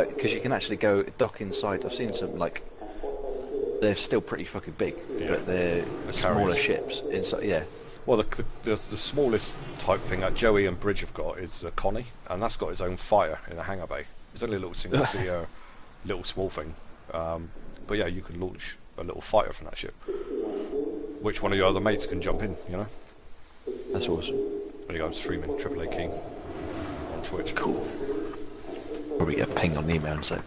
because you can actually go dock inside. I've seen some like they're still pretty fucking big, but they're smaller ships inside. Yeah. Well, the smallest type thing that Joey and Bridge have got is Connie, and that's got its own fire in the hangar bay. It's only a little single seater, little small thing. But yeah, you can launch a little fighter from that ship. Which one of your other mates can jump in, you know? That's awesome. There you go, I'm streaming AAA King on Twitch. Cool. Probably get a ping on email and say.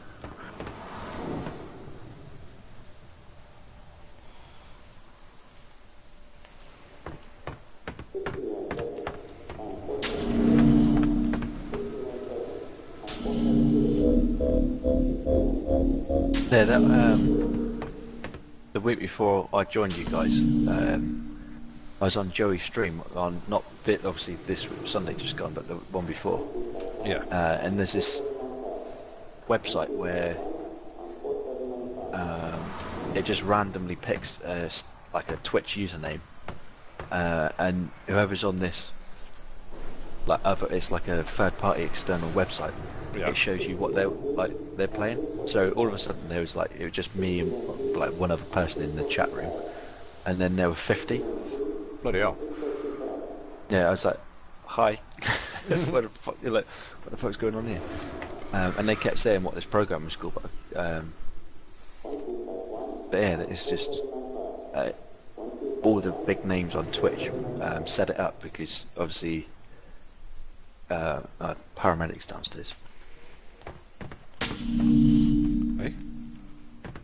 Yeah, the week before I joined you guys, I was on Joey's stream on obviously this Sunday just gone, but the one before. Yeah. And there's this website where it just randomly picks like a Twitch username, and whoever's on this, it's like a third-party external website. Yeah. It shows you what they're playing. So all of a sudden it was just me and like one other person in the chat room, and then there were 50. Bloody hell. Yeah, I was like, hi. What the fuck's going on here? And they kept saying what this program was called, but yeah, it's just all the big names on Twitch set it up because obviously paramedics downstairs. Hey?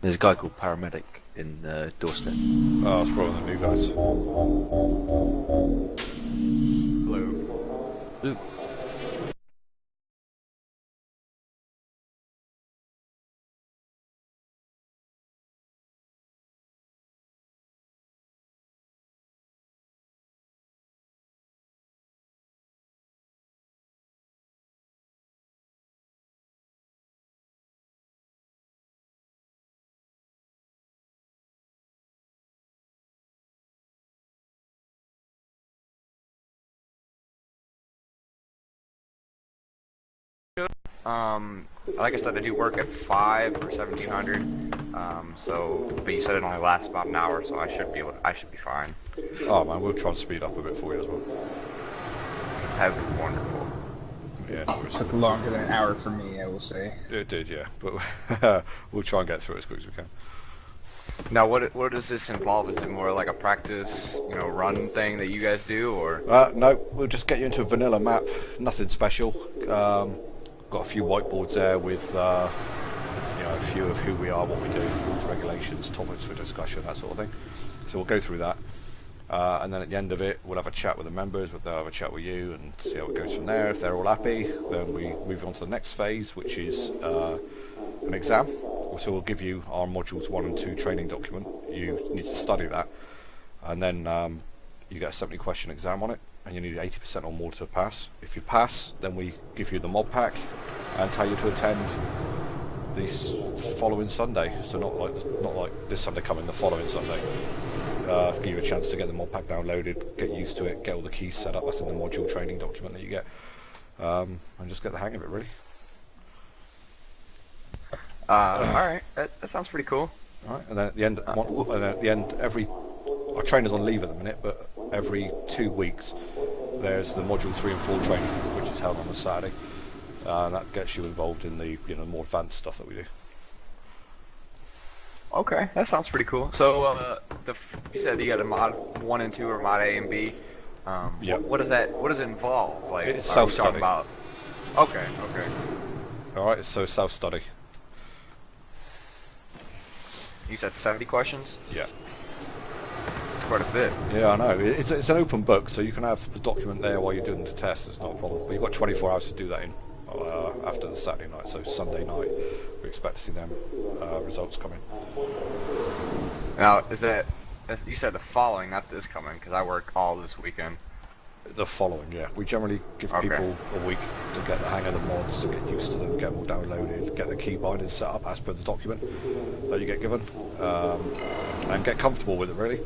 There's a guy called Paramedic in the doorstep. Oh, it's probably the new guys. Hello. Ooh. Like I said, I do work at 5 or 1700. But you said it only lasts about an hour, so I should be fine. Oh man, we'll try and speed up a bit for you as well. That'd be wonderful. Yeah. It took longer than an hour for me, I will say. It did, yeah. But we'll try and get through it as quick as we can. Now, what does this involve? Is it more like a practice, run thing that you guys do, or? No, we'll just get you into a vanilla map. Nothing special. Got a few whiteboards there with a few of who we are, what we do, rules, regulations, topics for discussion, that sort of thing. So we'll go through that, and then at the end of it, we'll have a chat with the members. They'll have a chat with you and see how it goes from there. If they're all happy, then we move on to the next phase, which is an exam. So we'll give you our modules 1 and 2 training document. You need to study that, and then you get a 70 question exam on it, and you need 80% or more to pass. If you pass, then we give you the mod pack and tell you to attend this following Sunday. So not like this Sunday coming, the following Sunday. Give you a chance to get the mod pack downloaded, get used to it, get all the keys set up. That's in the module training document that you get, and just get the hang of it, really. Alright, that sounds pretty cool. All right, and then at the end, our trainer's on leave at the minute, but every 2 weeks there's the module 3 and 4 training, which is held on a Saturday, and that gets you involved in the more advanced stuff that we do. Okay, that sounds pretty cool. So you said you got a mod 1 and 2, or mod A and B. Yeah. What does it involve? Like, It's are we self-study. talking about? Okay. All right, so self-study. You said 70 questions? Yeah. Quite a bit. Yeah, I know. It's an open book, so you can have the document there while you're doing the test. It's not a problem. But you've got 24 hours to do that in after the Saturday night. So Sunday night, we expect to see them results coming. Now, you said the following, not this coming, because I work all this weekend. The following, yeah. We generally give people a week to get the hang of the mods, to get used to them, get them all downloaded, get the key bindings set up as per the document that you get given, and get comfortable with it, really.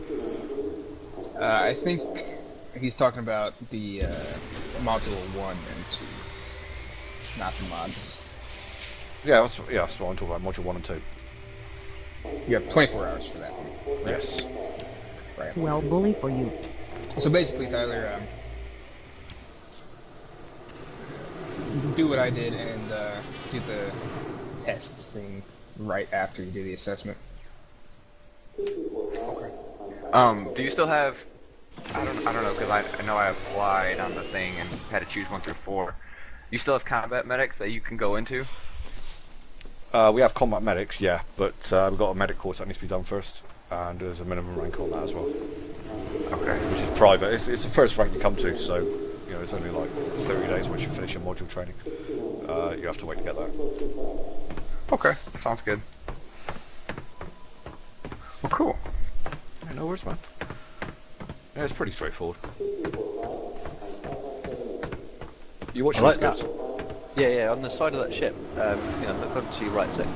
I think he's talking about the module 1 and 2, not the mods. Yeah, that's what I'm talking about. Module 1 and 2. You have 24 hours for that one. Right? Yes. Right. Well, bully for you. So basically, Tyler, do what I did and do the test thing right after you do the assessment. Do you still have? I don't know because I know I applied on the thing and had to choose 1 through 4. You still have combat medics that you can go into? We have combat medics, yeah, but we've got a medic course that needs to be done first, and there's a minimum rank on that as well, Okay. which is private. It's the first rank you come to, so you know it's only like 30 days once you finish your module training. You have to wait to get that. Okay, that sounds good. Well, cool. Yeah, no worries, man. Yeah, it's pretty straightforward. You watching I like this, that. guys? Yeah, on the side of that ship, look onto your right second.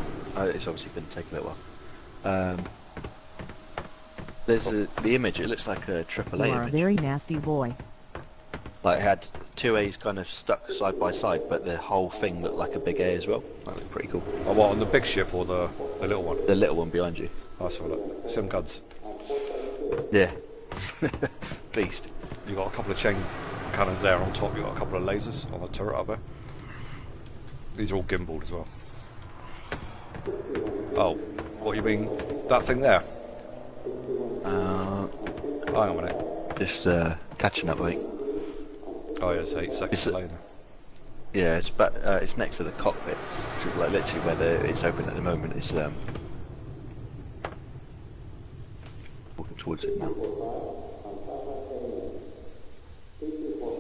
It's obviously going to take a little while. There's the image, it looks like a AAA You are a image. very nasty boy. Like it had two A's kind of stuck side by side, but the whole thing looked like a big A as well. That looked pretty cool. Oh, what, on the big ship or the little one? The little one behind you. Oh, so look, sim guns. Yeah. Beast. You got a couple of chain cannons there on top. You got a couple of lasers on the turret up there. These are all gimbaled as well. Oh, what you mean? That thing there? Hang on a minute. Just catching up, mate. Oh yeah, it's 8 seconds It's a- later. Yeah, it's next to the cockpit, like literally where it's open at the moment. It's walking towards it now.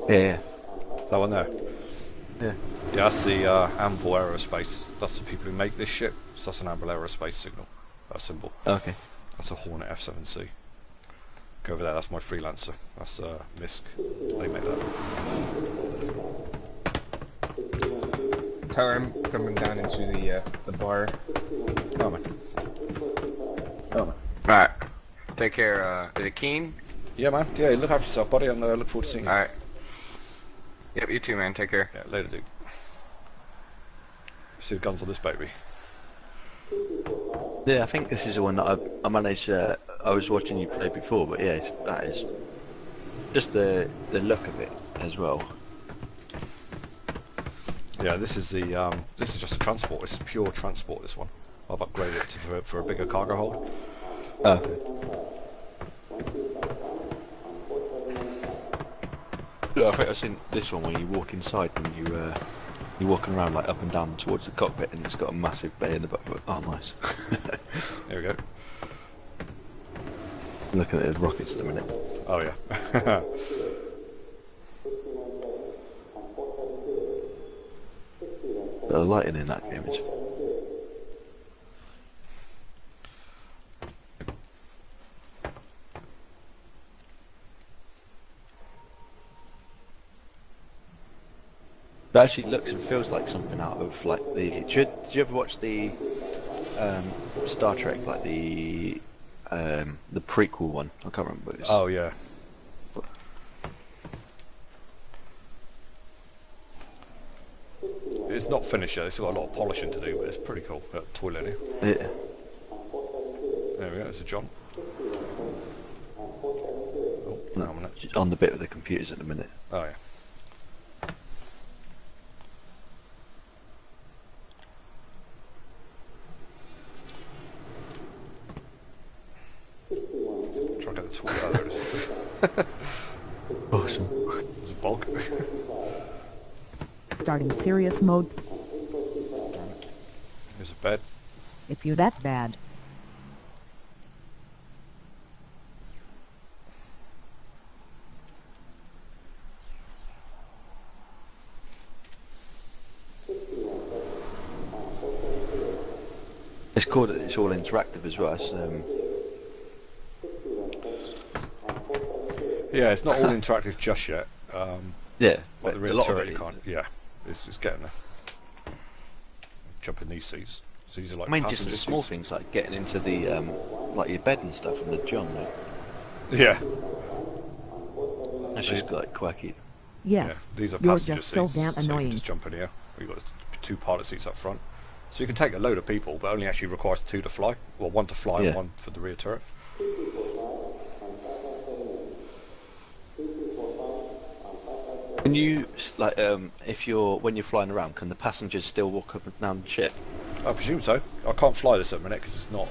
Yeah. That one there. Yeah. Yeah, that's the Anvil Aerospace. That's the people who make this ship. So that's an Anvil Aerospace signal. That symbol. Okay. That's a Hornet F7C. Go over there. That's my Freelancer. That's MISC. They make that. Tyler, I'm coming down into the bar. Oh man. Alright. Take care, is it Keen? Yeah, man. Yeah, look after yourself, buddy, and look forward to seeing you. Alright. Yep, you too, man. Take care. Yeah, later, dude. See the guns on this baby. Yeah, I think this is the one that I managed. I was watching you play before, but yeah, that is just the look of it as well. Yeah, this is just a transport. It's pure transport. This one. I've upgraded it for a bigger cargo hold. Okay. Yeah, I think I've seen this one where you walk inside and you're walking around like up and down towards the cockpit, and it's got a massive bay in the back. Oh, nice. There we go. I'm looking at the rockets at the minute. Oh yeah. The lighting in that image. It actually looks and feels like something out of like the. Did you ever watch the Star Trek, like the prequel one? I can't remember what it is. Oh yeah. It's not finished yet. It's still got a lot of polishing to do, but it's pretty cool. That toilet here. Yeah. There we go. It's a John. Oh, hang on a minute. On the bit with the computers at the minute. Oh yeah. Try and get the toilet. Oh, there it is. Awesome. There's a bog. Starting serious mode. There's a bed. It's you that's bad. It's called. It's all interactive as well. It's, Yeah, it's not all interactive just yet. yeah, Like the a real lot of turret, it you can't. Yeah, it's getting there. Jump in these seats. So these are like I mean, just passenger the small seats. things like getting into the like your bed and stuff and the John. Like, Yeah. that's just like quirky. Yes. Yeah, these are You're passenger just so seats, damn so you annoying. can just jump in here. We've got two pilot seats up front, So you can take a load of people, but only actually requires 2 to fly. Well, 1 to fly Yeah. and 1 for the rear turret. Can you like if you're when you're flying around, can the passengers still walk up and down the ship? I presume so. I can't fly this at the minute because it's not.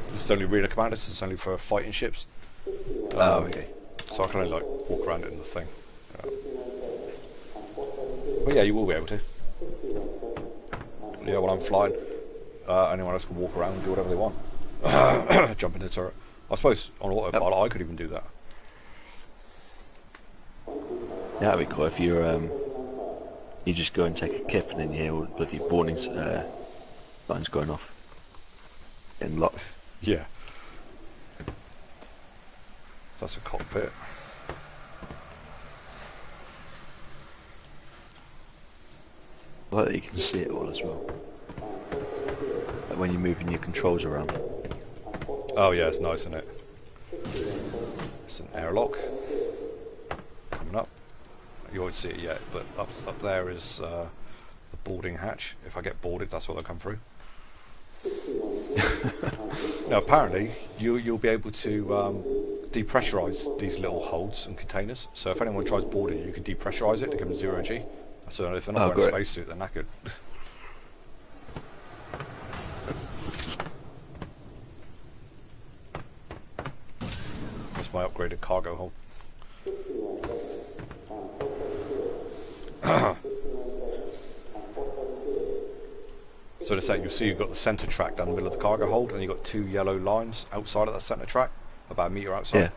This is only reader commanders. It's only for fighting ships. Oh, okay. So I can only like walk around it in the thing. But yeah, you will be able to. Yeah, when I'm flying, anyone else can walk around and do whatever they want. Jump in the turret. I suppose on autopilot I could even do that. Yeah, that'd be cool if you're you just go and take a kip and then you hear all the bloody warning signs going off. In lock. Yeah. That's a cockpit. Well, that you can see it all as well. Like when you're moving your controls around. Oh yeah, it's nice, isn't it? It's an airlock coming up. You won't see it yet, but up there is the boarding hatch. If I get boarded, that's what will come through. Now apparently you'll be able to depressurize these little holds and containers. So if anyone tries boarding you can depressurize it to give them 0 G. So if they're not wearing a spacesuit, they're knackered. That's my upgraded cargo hold. So to say, you'll see you've got the centre track down the middle of the cargo hold, and you've got 2 yellow lines outside of that centre track, about a metre outside. Yeah.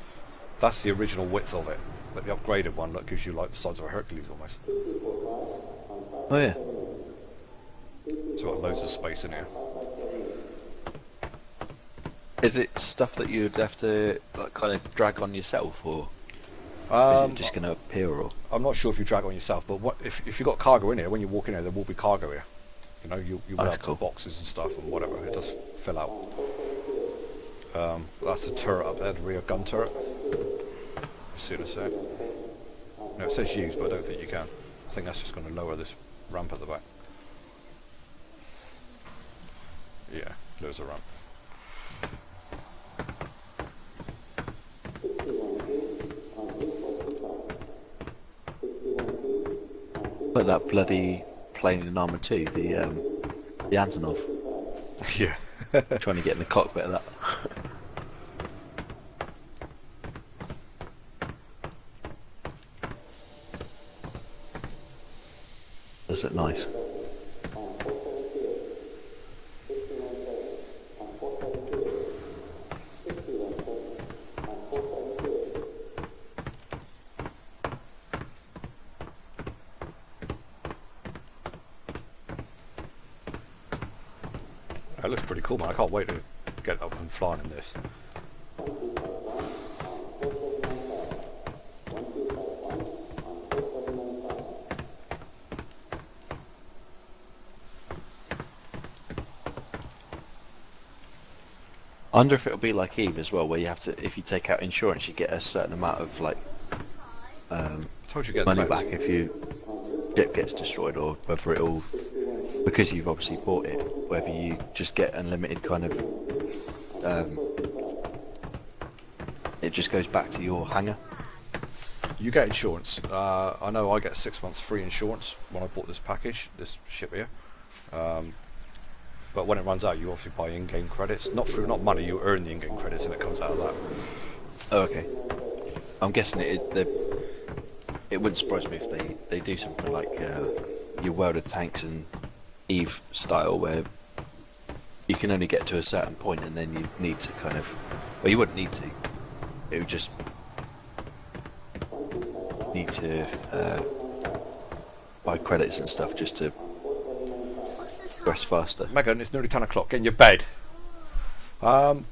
That's the original width of it. But the upgraded one, look, gives you like the size of a Hercules almost. Oh yeah. It's got loads of space in here. Is it stuff that you'd have to like kind of drag on yourself, or is it just going to appear? Or I'm not sure if you drag on yourself, but what if you've got cargo in here, when you walk in here, there will be cargo here. You know, you will that's have cool. boxes and stuff and whatever. It does fill out. That's the turret up there, the rear gun turret. See in a sec. No, it says use, but I don't think you can. I think that's just going to lower this ramp at the back. Yeah, there's a ramp. like that bloody plane in Armour 2, the Antonov, Yeah. trying to get in the cockpit of that. Does look nice. It looks pretty cool, man. I can't wait to get up and flying in this. I wonder if it'll be like Eve as well, where you have to, if you take out insurance, you get a certain amount of like I told you get money the back if your ship gets destroyed, or whether it'll, because you've obviously bought it, whether you just get unlimited kind of, it just goes back to your hangar. You get insurance. I know I get 6 months free insurance when I bought this package, this ship here. But when it runs out, you obviously buy in-game credits. Not money. You earn the in-game credits, and it comes out of that. Oh, okay. I'm guessing it wouldn't surprise me if they do something like your welded tanks and Eve style, where you can only get to a certain point and then you need to kind of, well, you wouldn't need to. It would just need to buy credits and stuff just to progress faster. Megan, it's nearly 10 o'clock. Get in your bed. I'm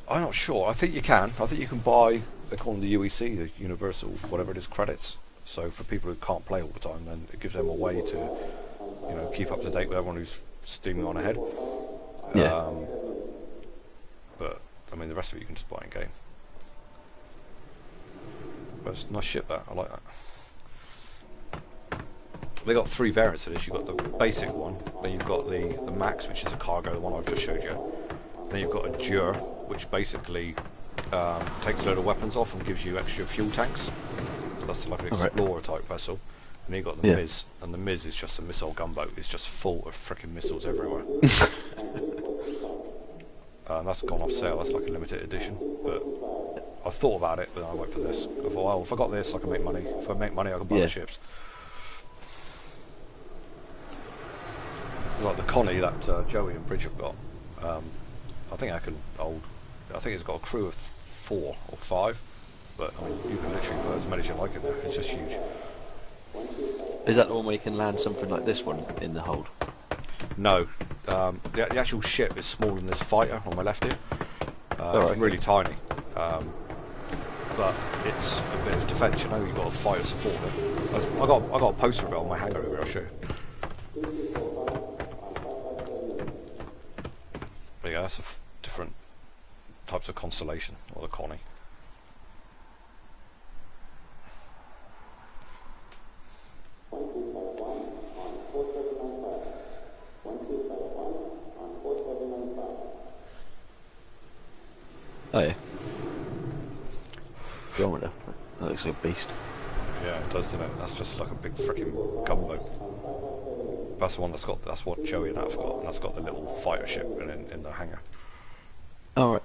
not sure. I think you can. I think you can buy, they call them the UEC, the Universal, whatever it is, credits. So for people who can't play all the time, then it gives them a way to, you know, keep up to date with everyone who's steaming on ahead. Yeah. But I mean, the rest of it you can just buy in game. But it's a nice ship, that. I like that. they got 3 variants of this. You've got the basic one, then you've got the Max, which is a cargo, the one I've just showed you. Then you've got a Jur, which basically takes a load of weapons off and gives you extra fuel tanks. So that's like an explorer type vessel. And then you've got the Miz, and the Miz is just a missile gunboat. It's just full of freaking missiles everywhere. That's gone off sale. That's like a limited edition. But I thought about it, but I went for this. I thought, well, if I got this, I can make money. If I make money, I can buy the ships. Like the Connie that Joey and Bridge have got. I think I think it's got a crew of 4 or 5. But I mean, you can literally put as many as you like in there. It's just huge. Is that the one where you can land something like this one in the hold? No, the actual ship is smaller than this fighter on my left here. It's really tiny, but it's a bit of defence. You know, you've got a fighter support it. I got a poster of it on my hangar over here. I'll show you. But yeah, that's different types of constellation, or the Connie. Oh yeah. Barometer. That looks like a beast. Yeah, it does, doesn't it? That's just like a big freaking gunboat. That's the one that's what Joey and I've got, and that's got the little fighter ship in the hangar. Alright.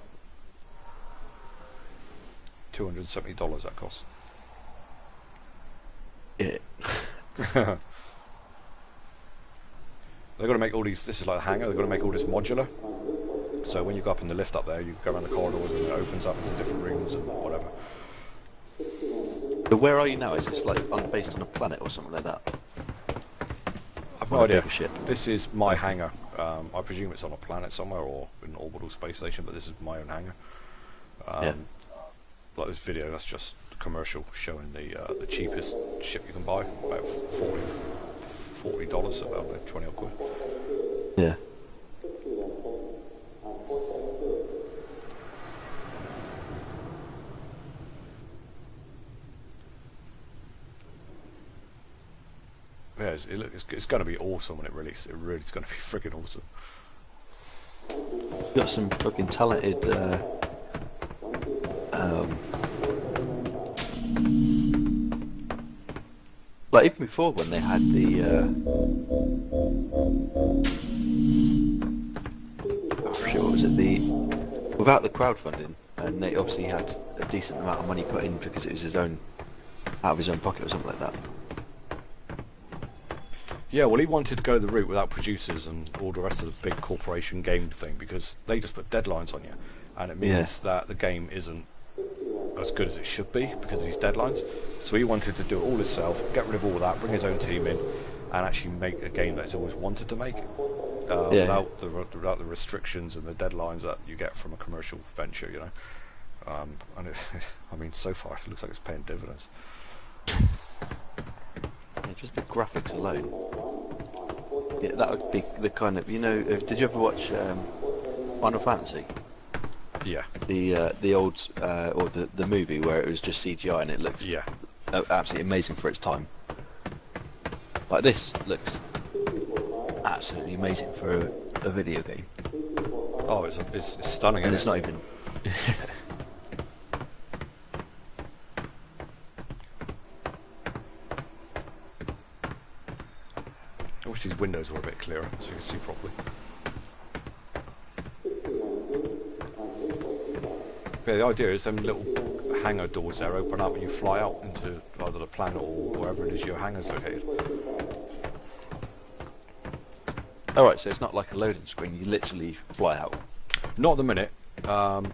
$270 that costs. Yeah. They've got to make all these, this is like a hangar, they've got to make all this modular. So when you go up in the lift up there, you go around the corridors and it opens up into different rooms and whatever. But where are you now? Is this like based on a planet or something like that? I've no idea. Ship? This is my hangar. I presume it's on a planet somewhere or an orbital space station, but this is my own hangar. Like this video, that's just a commercial showing the cheapest ship you can buy, about $40, so about like 20 odd quid. Yeah. Yeah, it's going to be awesome when it releases. It really is going to be freaking awesome. Got some fucking talented like even before when they had the what was it, without the crowdfunding, and they obviously had a decent amount of money put in because it was his own, out of his own pocket or something like that. Yeah, well, he wanted to go the route without producers and all the rest of the big corporation game thing, because they just put deadlines on you, and it means that the game isn't as good as it should be because of these deadlines. So he wanted to do it all himself, get rid of all that, bring his own team in, and actually make a game that he's always wanted to make, without the restrictions and the deadlines that you get from a commercial venture, you know. And it, I mean, so far it looks like it's paying dividends. Yeah, just the graphics alone. Yeah, that would be the kind of, you know, did you ever watch Final Fantasy? Yeah. The old or the movie where it was just CGI and it looks absolutely amazing for its time. Like this looks absolutely amazing for a video game. Oh, it's stunning, and isn't it's it? not even. I wish these windows were a bit clearer so you can see properly. Yeah, the idea is them little hangar doors there open up and you fly out into either the planet or wherever it is your hangar's located. Alright, so it's not like a loading screen, you literally fly out. Not at the minute, but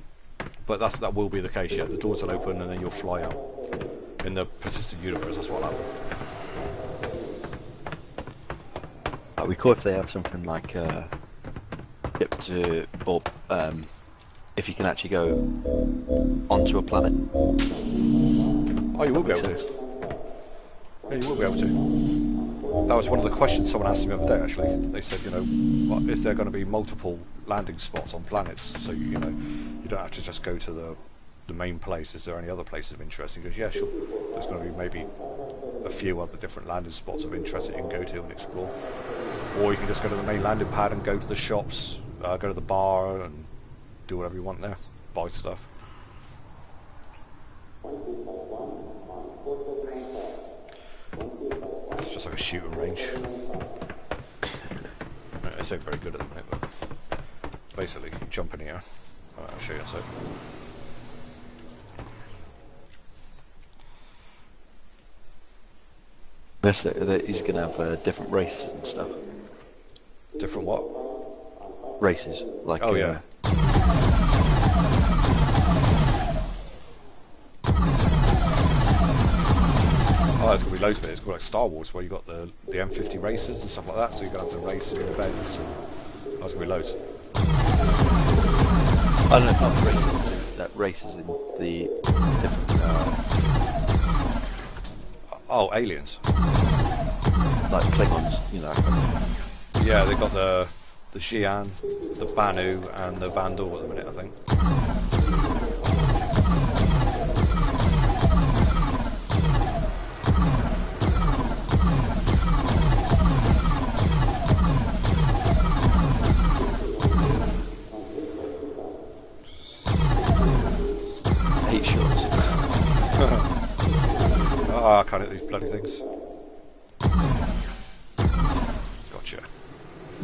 that will be the case, yeah. The doors will open and then you'll fly out. In the persistent universe, that's what will happen. That'd be cool if they have something like tip to, or if you can actually go onto a planet. Oh, you will be able to. Yeah, you will be able to. That was one of the questions someone asked me the other day, actually. They said, you know, is there going to be multiple landing spots on planets, so you know, you don't have to just go to the main place. Is there any other places of interest? He goes, yeah, sure. There's going to be maybe a few other different landing spots of interest that you can go to and explore. Or you can just go to the main landing pad and go to the shops, go to the bar and do whatever you want there, buy stuff. It's just like a shooting range. It's not very good at the minute, but basically you jump in here. I'll show you in a sec. Yes, that he's going to have different races and stuff. Different what? Races, like Oh yeah. Oh, there's going to be loads of it. It's like Star Wars, where you got the M50 races and stuff like that, so you're going to have to race in events, and there's going to be loads. I don't know if I'm racing, that races in the different, Oh, aliens. like Klingons, you know. Yeah, they got the Xi'an, the Banu, and the Vandal at the minute, I think. Eight shots. Ah, I can't hit these bloody things. Gotcha.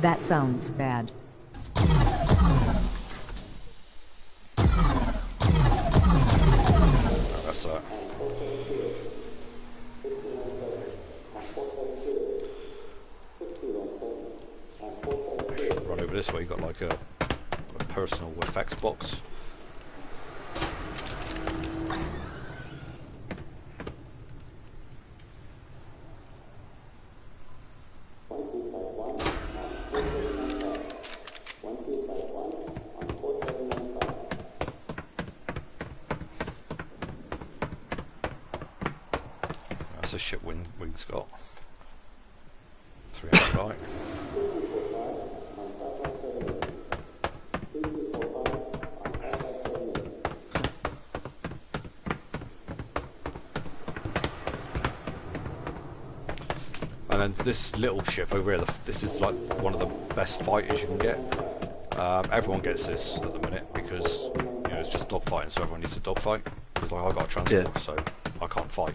That sounds bad. Oh, that's that. If you run over this way, you got like a personal effects box. That's a shit wing's got. 300 right. And then this little ship over here, this is like one of the best fighters you can get. Everyone gets this at the minute because you know it's just dogfighting, so everyone needs a dogfight. Because like I got a transport, Yeah. so I can't fight.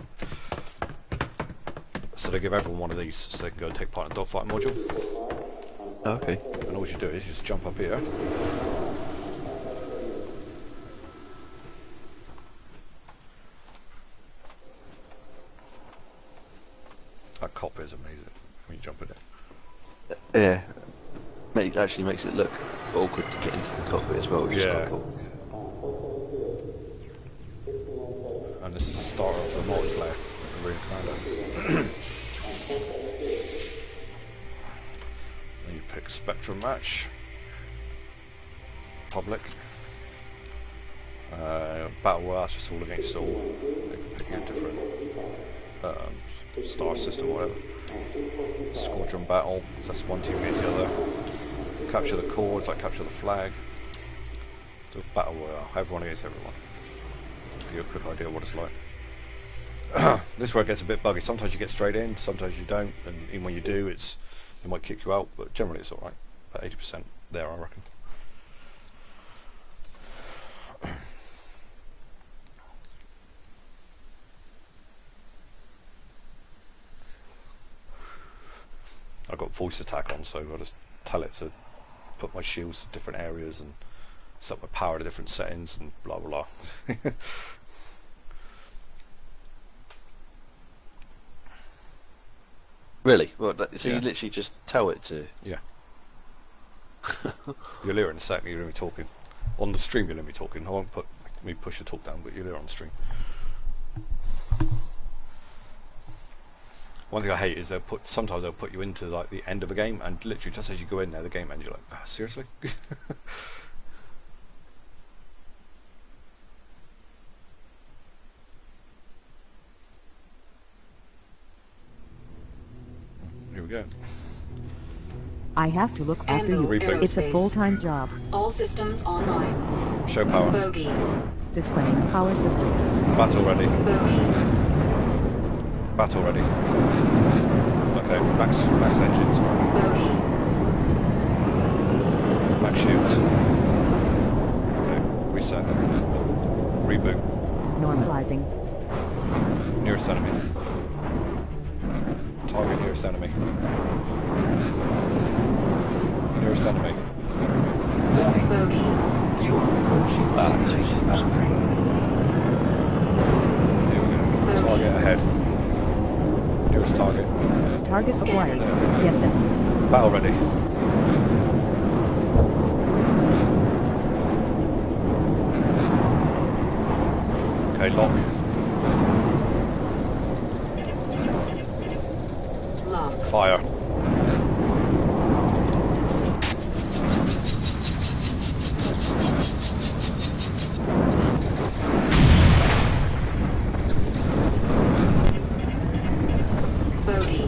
So they give everyone one of these so they can go and take part in the dogfighting module. Okay. And all you do is just jump up here. That cockpit is amazing when you jump in it. Yeah. Actually makes it look awkward to get into the cockpit as well, which is Yeah. quite cool. And this is the start of the multiplayer. I'm really proud of it. Then you pick Spectrum match. Public. Battle Royale, that's just all against all. You can pick a different star system or whatever. Squadron battle, so that's one team against the other. Capture the chords, like capture the flag. Do a battle royale, everyone against everyone. Give you a quick idea of what it's like. This is where it gets a bit buggy. Sometimes you get straight in, sometimes you don't, and even when you do, it might kick you out, but generally it's alright. About 80% there, I reckon. I've got voice attack on, so I just tell it to put my shields to different areas and set my power to different settings and blah blah blah. Really? Well, so Yeah. you literally just tell it to... Yeah. You'll hear it in a second, you'll hear me talking. On the stream you'll hear me talking. I won't put me push the talk down, but you'll hear it on the stream. One thing I hate is sometimes they'll put you into like the end of a game and literally just as you go in there the game ends, you're like, ah, seriously? Here we go. I have to look after you. Replay. It's a full-time job. All systems online. Show power. Bogey. Displaying power system. Battle ready. Bogey. Battle ready. Okay, max engines. Bogey. Max shields. Okay, reset. Reboot. Normalizing. Nearest enemy. Target nearest enemy. Nearest enemy. Bogey. You are approaching simulation boundary. Here we go. Target ahead. Nearest target. Target acquired. Get them. Battle ready. Okay, lock. Lock. Fire. Bogey.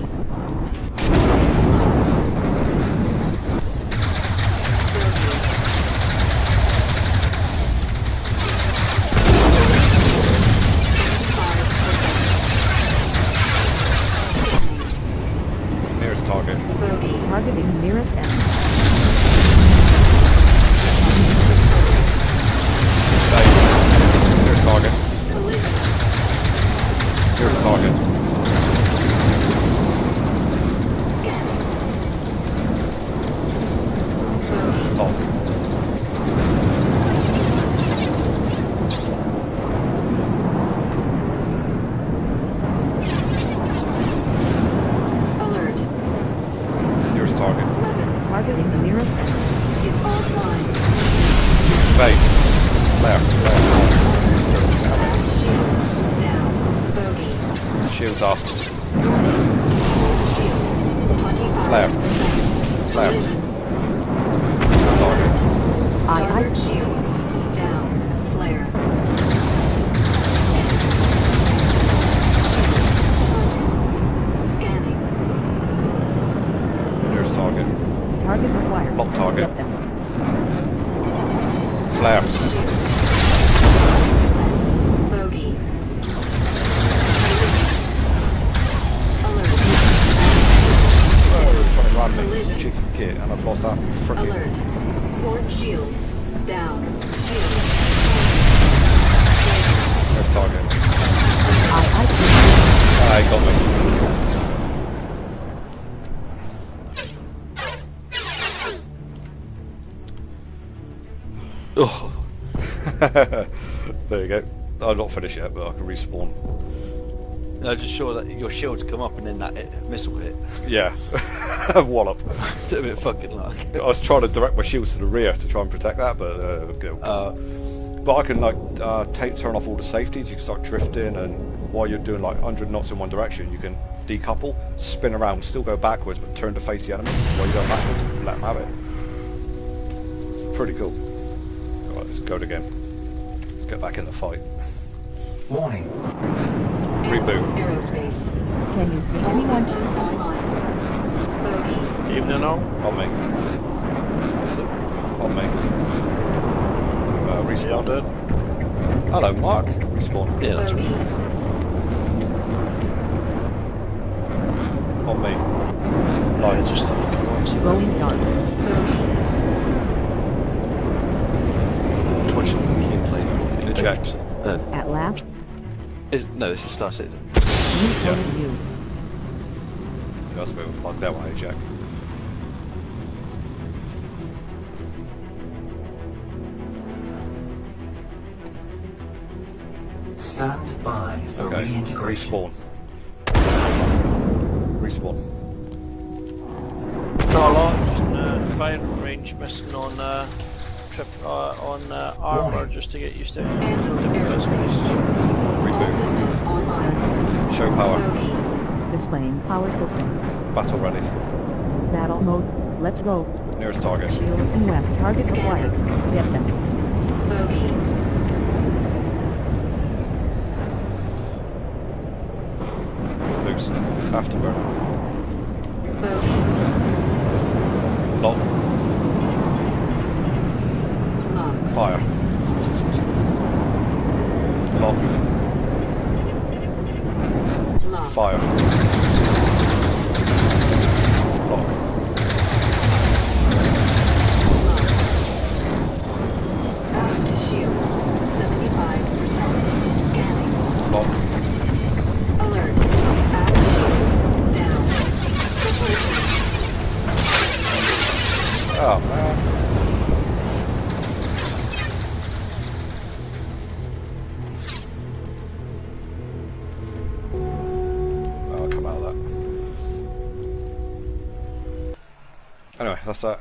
Nearest target. Bogey. Targeting nearest enemy. Nearest target. Collision. Nearest target. Scanning. Bogey. Lock. Alert. Nearest target. Targeting the nearest enemy. Is online. Bait. Flare. Shields down. Bogey. Shields off. Shields. 25%. Flare. Flare. Collision. Target. Aye, aye. Starboard shields down. Flare. Scanning. Nearest target. Target acquired. Lock target. Get them. Flare. Bogey. Alert. Oh, trying to run me. Collision. Chicken kit, and I've lost half my freaking. Alert. Port shields down. Shields. Nearest target. Aye, Ah, he got me. Oh, There you go. I'm not finished yet, but I can respawn. no, just sure that your shields come up and then that missile hit. Yeah. Wallop. It's a bit fucking luck. I was trying to direct my shields to the rear to try and protect that, but but I can like turn off all the safeties. You can start drifting, and while you're doing like 100 knots in one direction, you can decouple, spin around, still go backwards, but turn to face the enemy while you're going backwards and let them have it. It's pretty cool. Alright, let's go again. Let's get back in the fight. Warning. Reboot. Aerospace. can you see All anyone? systems online. Bogey. Evening all. On me. On me. Respawn. Hello, Mark. Respawn. Yeah, that's Bogey. On me. right. It's just like Going dark. Bogey. Twitch keep playing. Eject. At last, No, this is Star Citizen. new point of view. That's a bit like that one, eject. Stand by for Okay. reintegration. Respawn. Not a lot, just firing range missing on armor Warning. just to get used to it. Anvil Aerospace. All Reboot. systems online. Show power. Bogey. Displaying power system. Battle ready. Battle mode. Let's go. Nearest target. Shields and web. Target acquired. Get them. Bogey. Boost. Afterburner. Bogey. Lock. Lock. Fire. Lock. Lock. Fire. Oh man. Oh, I'll come out of that. Anyway, that's that.